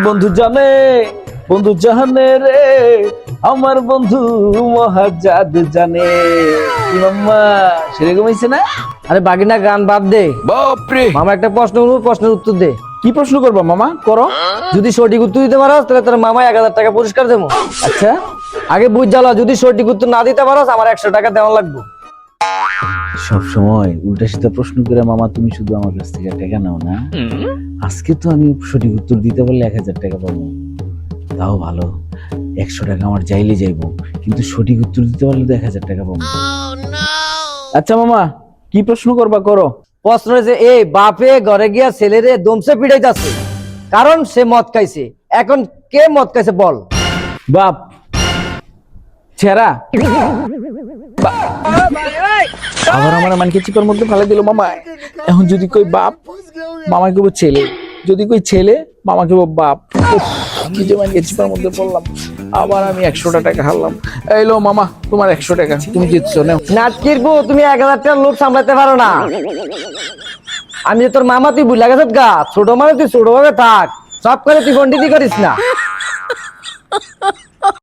বন্ধু জানে, বন্ধু জানে রে, আমার বন্ধু মহাজাদ জানে। কি মাম্মা সেরকম হয়েছে না? আরে বাগিনা গান বাদ দে, বাপরে, মামা একটা প্রশ্ন করবো, প্রশ্নের উত্তর দে। কি প্রশ্ন করবা মামা? করো। যদি সঠিক উত্তর দিতে পারো তাহলে তোর মামা 1000 টাকা পুরস্কার দেবো। আচ্ছা, আগে বুঝ জ্বালা, যদি সঠিক উত্তর না দিতে পারো আমার 100 টাকা দেওয়া লাগবে। সব সময় উল্টা সিধা প্রশ্ন করে মামা তুমি শুধু আমার কাছ থেকে টাকা নাও না। আজকে তো আমি সঠিক উত্তর দিতে পারলে 1000 টাকা পাবো, তাও ভালো। 100 টাকা আমার যাইলে যাইবো, কিন্তু সঠিক উত্তর দিতে পারলে তো 1000 টাকা পাবো। আচ্ছা মামা, কি প্রশ্ন করবা করো। প্রশ্ন হয়েছে, এই বাপে ঘরে গিয়া ছেলেরে দমসে পিটাইতাছে কারণ সে মদ খাইছে। এখন কে মদ খাইছে বল? বাপ ছেড়া আবার আমার মানকে চিপার মধ্যে ফেলে দিল মামা। এখন যদি কই বাপ, মামা কেবো ছেলে, যদি কই ছেলে, মামা কেবো বাপ। উফ, কি যে মানকে চিপার মধ্যে পড়লাম। আবার আমি 100 টাকা হারলাম। এইলো মামা, তোমার 100 টাকা, তুমি জিতছো নাও। নাটকির বউ, তুমি 1000 টাকার লোভ সামলাতে পারো না। আমি যে তোর মামা, তুই ভুলে গেছিস গা। ছোট মানে তুই ছোট ভাবে থাক, সব করে তুই গন্ডিতি করিস না।